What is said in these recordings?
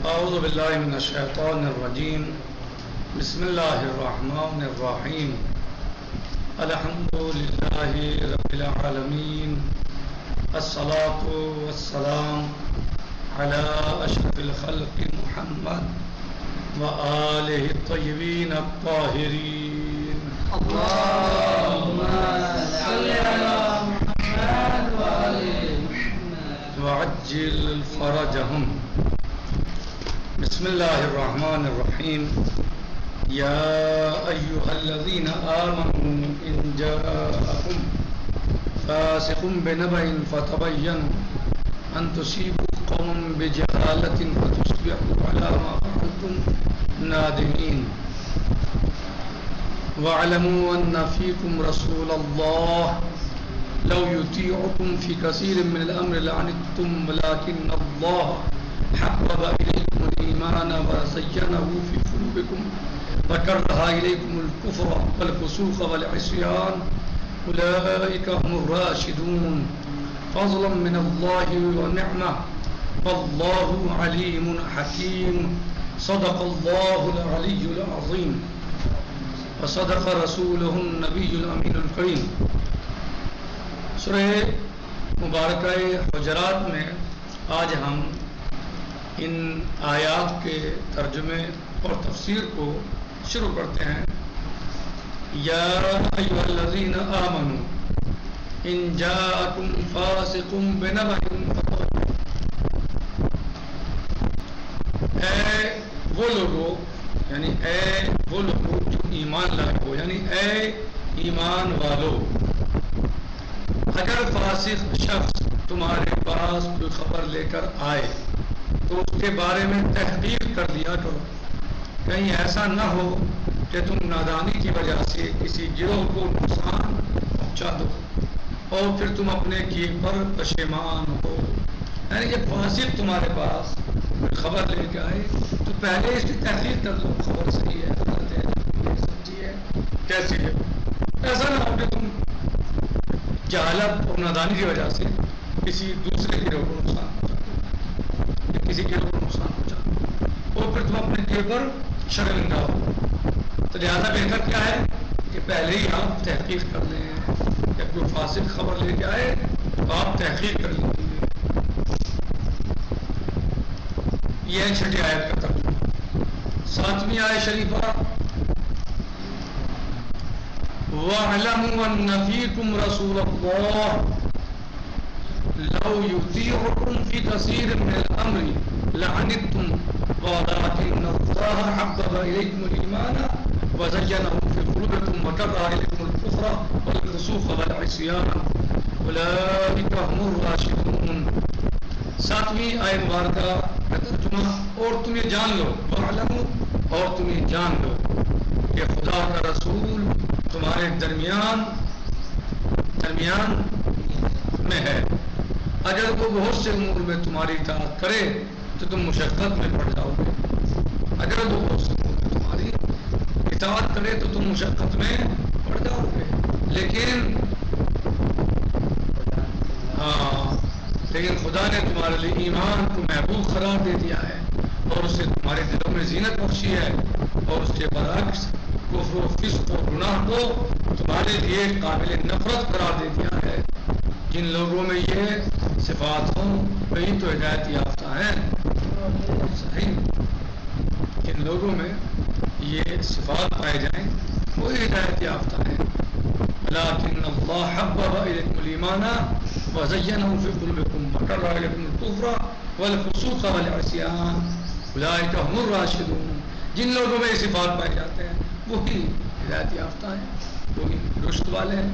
اعوذ باللہ من الشیطان الرجیم بسم اللہ الرحمن الرحیم الحمد للہ رب العالمین الصلاۃ والسلام علی اشرف الخلق محمد وآلہ الطیبین الطاہرین اللهم صل على محمد وآل محمد وعجل فرجهم. بسم اللہ الرحمن الرحیم. یا ایہا الذین آمنوا ان جاءکم فاسق بنبأ فتبینوا ان تصیبوا قوما بجہالۃ فتصبحوا علی ما فعلتم نادمین. واعلموا ان فیکم رسول اللہ لو یطیعکم فی کثیر من الامر لعنتم ولکن اللہ حبب الیکم الایمان وزینہ فی قلوبکم وکرہ الیکم الکفر والفسوق والعصیان اولئک هم الراشدون فضلا من اللہ ونعمہ واللہ علیم حکیم. صدق اللہ العلی العظیم وصدق رسولہ النبی الامین الکریم. سورہ مبارکہ حجرات میں آج ہم ان آیات کے ترجمے اور تفسیر کو شروع کرتے ہیں. یا ایھا الذین آمنوا ان جاءکم فاسق بنبأ فتبینوا. اے وہ لوگوں یعنی اے وہ لوگ جو ایمان لائے ہو، یعنی اے ایمان والو، اگر فاسق شخص تمہارے پاس کوئی خبر لے کر آئے تو اس کے بارے میں تحقیق کر لیا کرو. کہیں ایسا نہ ہو کہ تم نادانی کی وجہ سے کسی گروہ کو نقصان پہنچا دو اور پھر تم اپنے کیے پر پشیمان ہو. یعنی کہ فاسق تمہارے پاس کوئی خبر لے کے آئے تو پہلے اس کی تحقیق کر لو، خبر صحیح ہے، غلط ہے، سچی ہے، کیسی ہے. ایسا نہ ہو کہ تم جہالت اور نادانی کی وجہ سے کسی دوسرے گروہ کو نقصان پہنچا دو، کسی گروہ کو نقصان پہنچا دو اور پھر تم اپنے گروہ پر شرمندہ ہو. تو لہٰذا بہتر کیا ہے کہ پہلے ہی آپ تحقیق کر لیں. جب کوئی فاسق خبر لے کے آئے تو آپ تحقیق کر لیں. یہ ہے چھٹی آیت کا ترجمہ. ساتویں آیت شریفہ وَاعْلَمُوا أَنَّ فِيكُمْ رَسُولَ اللَّهِ لَوْ يُطِيعُكُمْ فِي كَثِيرٍ مِّنَ الْأَمْرِ لَعَنِتُّمْ وَلَٰكِنَّ اللَّهَ حَبَّبَ إِلَيْكُمُ الْإِيمَانَ وَزَيَّنَهُ فِي قُلُوبِكُمْ وَكَرَّهَ إِلَيْكُمُ الْكُفْرَ وَالْفُسُوقَ وَالْعِصْيَانَ أُولَٰئِكَ هُمُ الرَّاشِدُونَ. ساتویں آیت مبارکہ کا ترجمہ اور تم یہ جان لو، وَاعْلَمُوا اور تم یہ جان لو کہ خدا کا رسول تمہارے درمیان میں ہے. اگر وہ بہت سے امور میں تمہاری اطاعت کرے تو تم مشقت میں پڑ جاؤ گے. اگر وہ بہت سے امور میں تمہاری اطاعت کرے تو تم مشقت میں پڑ جاؤ گے. لیکن خدا نے تمہارے لیے ایمان کو محبوب قرار دے دیا ہے اور اس سے تمہارے دلوں میں زینت بخشی ہے اور اس کے برعکس کفر و فسق و گناہ کو تمہارے لیے قابل نفرت قرار دے دیا ہے. جن لوگوں میں یہ صفات ہوں وہی تو ہدایت یافتہ ہیں. صحیح، جن لوگوں میں یہ صفات پائے جائیں وہی ہدایت یافتہ ہیں. لیکن اللہ حبب الیکم الایمان وزینہ فی قلوبکم وکرہ الیکم الکفر والفسوق والعصیان اولئک هم الراشدون. جن لوگوں میں یہ صفات پائے جاتے ہیں وہی ہدایت یافتہ ہیں، وہی رشد والے ہیں.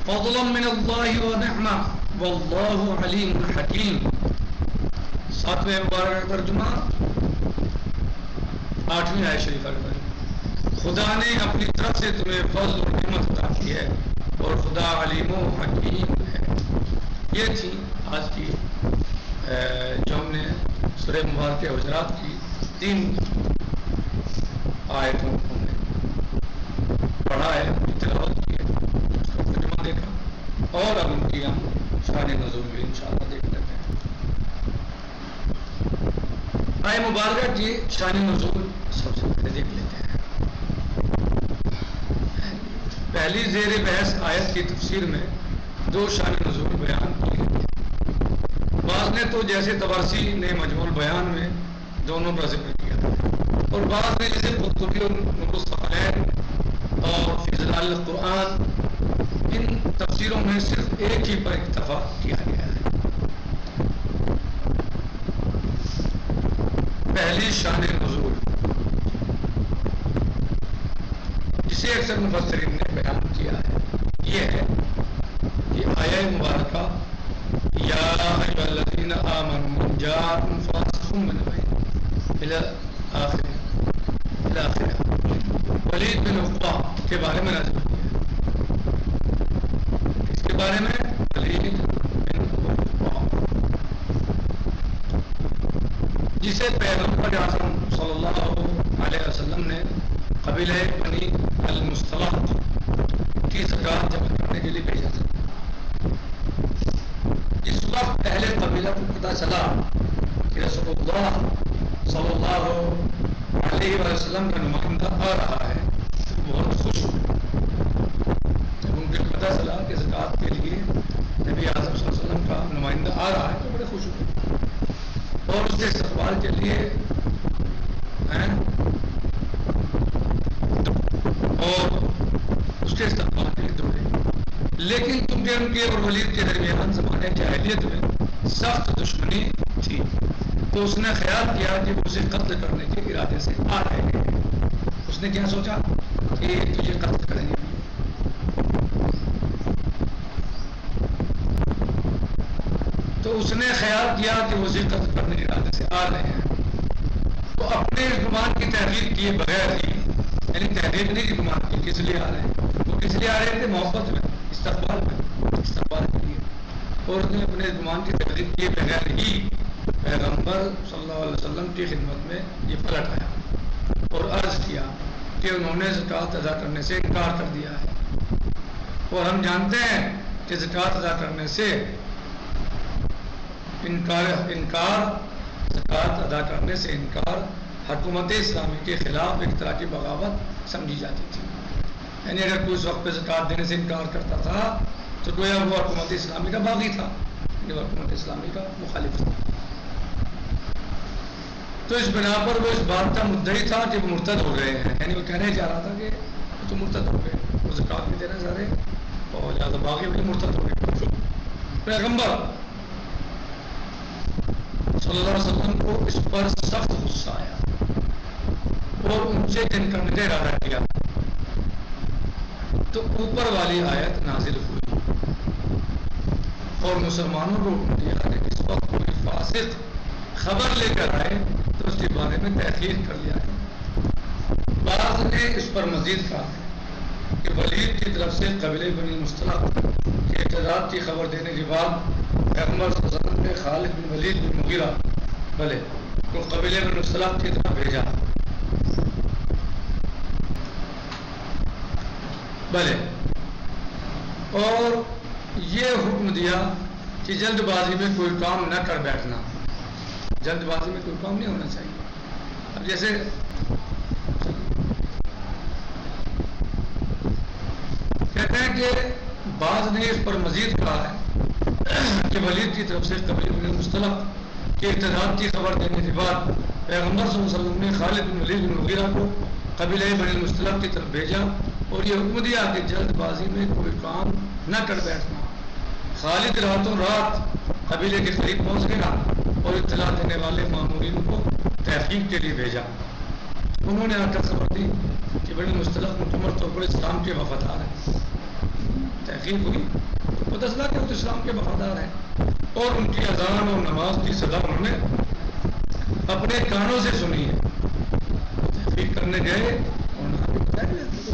فضلا من اللہ ونعمہ واللہ علیم حکیم. ساتویں مبارکہ کا ترجمہ آٹھویں آیت شریفہ کا ترجمہ. خدا نے اپنی طرف سے تمہیں فضل و نعمت عطا کی ہے اور خدا علیم و حکیم ہے. یہ تھی آج کی جو ہم نے سورہ مبارکہ حجرات کی 3 آیتوں کو ہم نے پڑھا ہے، تلاوت کی ہے، اس کا ترجمہ دیکھا اور اب ان کی ہم شان نزول بھی انشاءاللہ دیکھ لیتے ہیں. آئے مبارکہ کی شان نزول سب سے پہلے دیکھ لیتے ہیں. پہلی زیر بحث آیت کی تفسیر میں دو شان نزول بیان کی گئی. بعض نے تو جیسے طبرسی نے مجموع البیان میں دونوں کا ذکر کیا اور بعض نے جیسے قرطبی اور نور الثقلین اور فی ظلال القرآن ان تفسیروں میں صرف ایک ہی پر اکتفا کیا گیا ہے. پہلی شان نزول جسے اکثر مفسرین نے بیان کیا ہے یہ ہے کہ آیہ مبارکہ یا ایھا الذین آمنوا من جاءکم فاسق بنبأ الی آخر ولید بن عقبہ کے بارے میں نازل ہوئی ہے. اس کے بارے میں ولید بن عقبہ جسے پیغمبر اعظم صلی اللہ علیہ وسلم نے قبیلہ بنی المصطلق کی زکوٰۃ جمع کرنے کے لیے بھیجا تھا. اس وقت اہل قبیلہ کو پتہ چلا کہ رسول اللہ صلی اللہ علیہ وسلم کا نمائندہ آ رہا ہے تو بہت خوش ہوئے. جب ان کو پتہ چلا کہ زکوٰۃ کے لیے نبی اعظم صلی اللہ علیہ وسلم کا نمائندہ آ رہا ہے تو بڑے خوش ہوئے اور اس کے استقبال کے لیے دوڑے. لیکن کیونکہ ان کے اور ولید کے درمیان زمانے جاہلیت میں سخت دشمنی تھی تو اس نے خیال کیا کہ وہ اسے قتل کرنے کے ارادے سے آ رہے ہیں. اس نے کیا سوچا کہ تجھے قتل کریں گے. تو اس نے خیال کیا کہ وہ اسے قتل کرنے کے ارادے سے آ رہے ہیں. تو اپنے گمان کی تحقیق کیے بغیر ہی یعنی تحقیق نہیں کی گمان کی کس لیے آ رہے ہیں. وہ کس لیے آ رہے تھے؟ محبت میں استقبال کے لیے. اور اس نے اپنے گمان کی تحقیق کیے بغیر ہی پیغمبر صلی اللہ علیہ وسلم کی خدمت میں یہ پلٹ آیا اور عرض کیا کہ انہوں نے زکوٰۃ ادا کرنے سے انکار کر دیا ہے. اور ہم جانتے ہیں کہ زکوٰۃ ادا کرنے سے زکوٰۃ ادا کرنے سے انکار حکومت اسلامی کے خلاف ایک طرح کی بغاوت سمجھی جاتی تھی. یعنی اگر کوئی اس وقت پہ زکوٰۃ دینے سے انکار کرتا تھا تو گویا وہ حکومت اسلامی کا باغی تھا, وہ حکومت اسلامی کا مخالف تھا. تو اس بنا پر وہ اس بات کا مدعی تھا کہ وہ مرتد ہو گئے ہیں. یعنی وہ کہنے جا رہا تھا کہ وہ تو مرتد ہو گئے, وہ زکوٰۃ بھی دینا چاہ رہے اور لہٰذا باغی بھی مرتد ہو گئے. پیغمبر صلی اللہ علیہ وسلم کو اس پر سخت غصہ آیا اور ان سے جن کرنے کا ارادہ کیا تو اوپر والی آیت نازل ہوئی اور مسلمانوں کو حکم دیا کہ اس وقت کوئی فاسق خبر لے کر آئے تو اس کے بارے میں تحقیق کر لیا جائے. بعض نے اس پر مزید کہا کہ ولید کی طرف سے قبیلہ بنی مصطلق کے اعتراض کی خبر دینے کے بعد پیغمبر صلی اللہ علیہ وسلم نے خالد بن ولید بن مغیرہ کو قبیلہ بن مصطلق کی طرف بھیجا. اور یہ حکم دیا کہ جلد بازی میں کوئی کام نہ کر بیٹھنا, جلد بازی میں کوئی کام نہیں ہونا چاہیے. اب جیسے کہتے ہیں کہ بعض نے اس پر مزید کہا ہے کہ ولید کی طرف سے قبیلہ بن مصطلق کے ارتداد کی خبر دینے کے بعد پیغمبر صلی اللہ علیہ وسلم نے خالد بن ولید بن مغیرہ کو قبیلہ بن مصطلق کی طرف بھیجا اور یہ حکم دیا کہ جلد بازی میں کوئی کام نہ کر بیٹھنا. خالد راتوں رات قبیلے کے قریب پہنچ گیا اور اطلاع دینے والے مامورین کو تحقیق کے لیے بھیجا. انہوں نے آ کر خبر دی کہ بنی مصطلق مکمل طور پر اسلام کے وفادار ہیں. تحقیق ہوئی تو پتہ چلا کہ وہ اسلام کے وفادار ہیں اور ان کی اذان اور نماز کی صدا انہوں نے اپنے کانوں سے سنی ہے. تحقیق کرنے گئے اور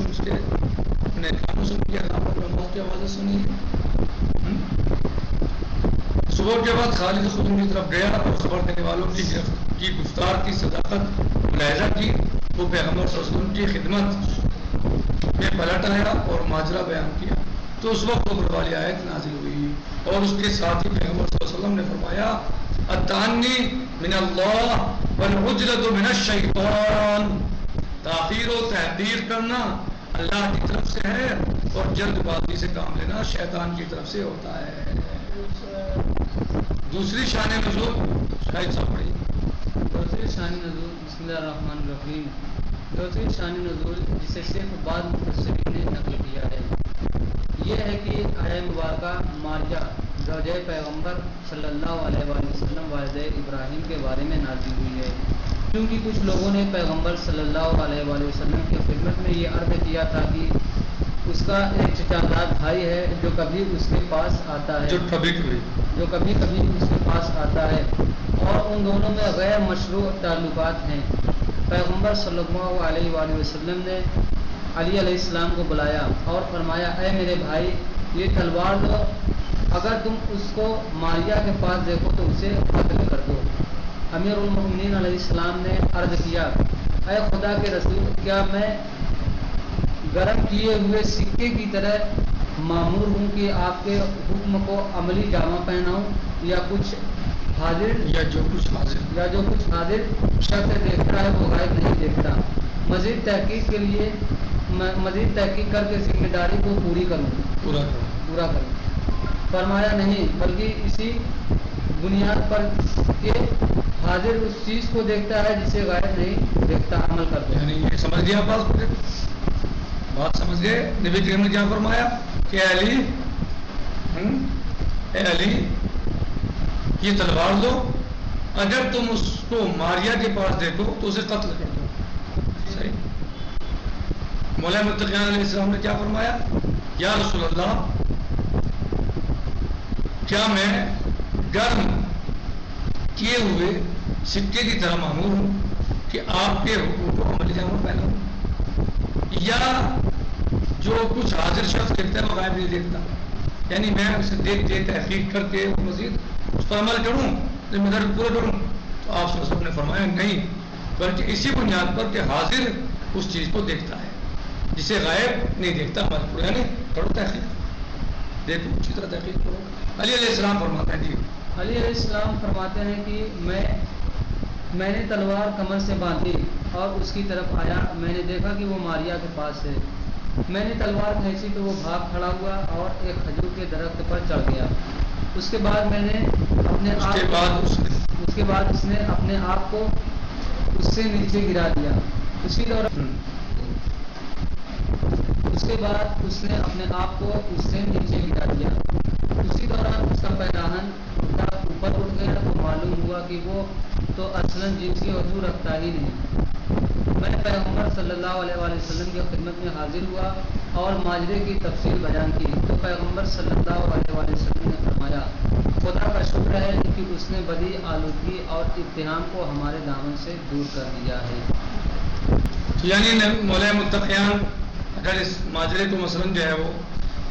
اس کے اپنے کانوں سے ان کی اذان اور نماز کی آوازیں سنی ہے. صبح کے بعد خالد خود ان کی طرف گیا اور خبر دینے والوں کی گفتار کی صداقت ملاحظہ کی. وہ پیغمبر صلی اللہ علیہ وسلم کی خدمت میں پلٹ آیا اور ماجرا بیان کیا تو اس وقت اوپر والی آیت نازل ہوئی اور اس کے ساتھ ہی پیغمبر صلی اللہ علیہ وسلم نے فرمایا اتانی من اللہ والعجلۃ من الشیطان، تاخیر و تحقیر کرنا اللہ کی طرف سے ہے اور جلد بازی سے کام لینا شیطان کی طرف سے ہوتا ہے۔ دوسری شان نزول شاید صاحب پڑھی۔ دوسری شان نزول، بسم اللہ الرحمن الرحیم، دوسری شان نزول جسے صرف بعض مفسرین نے نقل کیا ہے یہ ہے کہ آیہ مبارکہ ماریہ زوجہ پیغمبر صلی اللہ علیہ وآلہ وسلم والدہ ابراہیم کے بارے میں نازل ہوئی ہے، کیونکہ کچھ لوگوں نے پیغمبر صلی اللہ علیہ وآلہ وسلم کی خدمت میں یہ عرض کیا تھا کہ اس کا ایک چچاداد بھائی ہے جو کبھی اس کے پاس آتا ہے، جو کبھی کبھی اس کے پاس آتا ہے، اور ان دونوں میں غیر مشروع تعلقات ہیں۔ پیغمبر صلی اللہ علیہ وآلہ وسلم نے علی علیہ السلام کو بلایا اور فرمایا، اے میرے بھائی یہ تلوار دو، اگر تم اس کو ماریہ کے پاس دیکھو تو اسے قتل کر دو۔ امیر المؤمنین علیہ السلام نے عرض کیا، اے خدا کے رسول، کیا میں گرم کیے ہوئے سکے کی طرح مامور ہوں کہ آپ کے حکم کو عملی جامہ پہناؤں، یا کچھ حاضر شخص دیکھتا ہے وہ غائب نہیں دیکھتا؟ مزید تحقیق کر کے ذمہ داری کو پورا کروں۔ فرمایا نہیں، بلکہ اسی بنیاد پر کہ حاضر اس چیز کو دیکھتا ہے جسے غائب نہیں دیکھتا عمل کرتے ہیں۔ یعنی یہ سمجھ گیا بات سمجھ گئے؟ نبی کریم نے کیا فرمایا کہ اے علی یہ تلوار دو، اگر تم اس کو ماریہ کے پاس دیکھو تو اسے قتل کر دو۔ صحیح۔ مولا متقیان علیہ السلام نے کیا فرمایا، یا رسول اللہ کیا میں گرم کیے ہوئے سکے کی طرح مامور ہوں کہ آپ کے حکم کو عملی جامہ پہناؤں، یا جو کچھ حاضر شخص دیکھتا ہے وہ غائب نہیں دیکھتا؟ یعنی میں اسے دیکھ کے تحقیق کر کے مزید اس پر عمل کروں، ذمہ داری پورا کروں؟ تو آپ صلی اللہ علیہ وسلم نے فرمایا نہیں، بلکہ اسی بنیاد پر کہ حاضر اس چیز کو دیکھتا ہے جسے غائب نہیں دیکھتا عمل پورا، یعنی کرو تحقیق، دیکھو اچھی طرح تحقیق کرو۔ علی علیہ السلام فرماتے ہیں جی، علی علیہ السلام فرماتے ہیں کہ میں نے تلوار کمر سے باندھی اور اس کی طرف آیا، میں نے دیکھا کہ وہ ماریہ کے پاس ہے، میں نے تلوار کھینچی تو وہ بھاگ کھڑا ہوا اور ایک کھجور کے درخت پر چڑھ گیا۔ اس کے بعد اس نے اپنے آپ کو اس سے نیچے گرا دیا۔ اسی دوران اس کا پیراہن اوپر اٹھ گیا تو معلوم ہوا کہ وہ تو اصلاً جنسی عضو رکھتا ہی نہیں۔ میں پیغمبر صلی اللہ علیہ وآلہ وسلم کی خدمت میں حاضر ہوا اور ماجرے کی تفصیل بیان کی تو پیغمبر صلی اللہ علیہ وآلہ وسلم نے فرمایا، خدا کا شکر ہے کہ اس نے بدی آلودگی اور اتہام کو ہمارے دامن سے دور کر دیا ہے۔ یعنی مولا متقیان اگر اس ماجرے کو مثلاً جو ہے وہ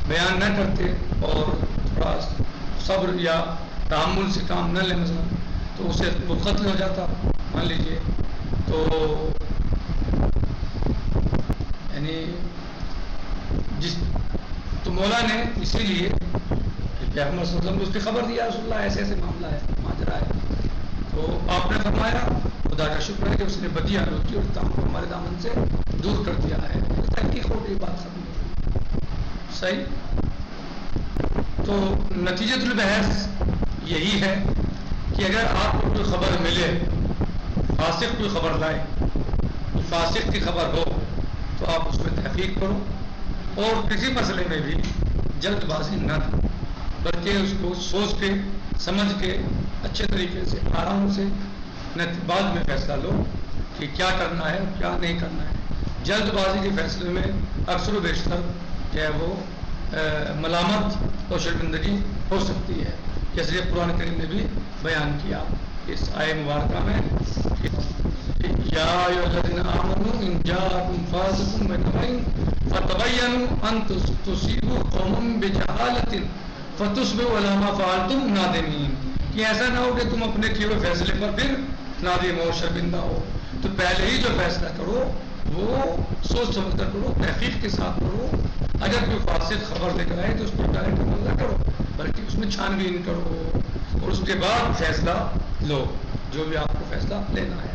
بیان نہ کرتے اور تھوڑا صبر یا تحمل سے کام نہ لیں مثلاً، تو اسے وہ قتل ہو جاتا مان لیجیے، تو یعنی تو مولا نے اسی لیے پیغمبر صلی اللہ علیہ وسلم کو اس کی خبر دیا، رسول اللہ ایسے ایسے معاملہ ہے، ماجرا ہے، تو آپ نے فرمایا خدا کا شکر ہے کہ اس نے بدی آلودگی اور اتہام کو ہمارے دامن سے دور کر دیا ہے، تحقیق ہو گئی، بات ختم ہو گئی۔ صحیح۔ تو نتیجۃ البحث یہی ہے کہ اگر آپ کو کوئی خبر ملے، فاسق کوئی خبر لائے، فاسق کی خبر ہو تو آپ اس میں تحقیق کرو اور کسی مسئلے میں بھی جلد بازی نہ کرو، بلکہ اس کو سوچ کے سمجھ کے اچھے طریقے سے آرام سے بعد میں فیصلہ لو کہ کیا کرنا ہے اور کیا نہیں کرنا ہے۔ جلد بازی کے فیصلے میں اکثر و بیشتر جو ہے وہ ملامت اور شرمندگی ہو سکتی ہے، جیسے قرآن کریم نے بھی بیان کیا اس آیہ مبارکہ میں، یا ایھا الذین آمنوا ان جاءکم فاسق بنبأ فتبینوا ان تصیبوا قوما بجہالۃ فتصبحوا علی ما فعلتم نادمین، کہ ایسا نہ ہو کہ تم اپنے کیے ہوئے فیصلے پر پھر نادم ہو، شرمندہ ہو۔ تو پہلے ہی جو فیصلہ کرو وہ سوچ سمجھ کر کرو، تحقیق کے ساتھ کرو۔ اگر کوئی فاسق خبر لے کر آئے تو اس پر ڈائریکٹ عمل نہ کرو، بلکہ اس میں چھان بین کرو اور اس کے بعد فیصلہ لو جو بھی آپ کو کو فیصلہ لینا ہے.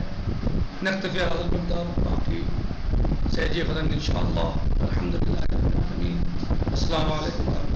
نکتفی حاضر مقدار باقی سیجی غدن انشاءاللہ. الحمدللہ رب العالمین. السلام علیکم.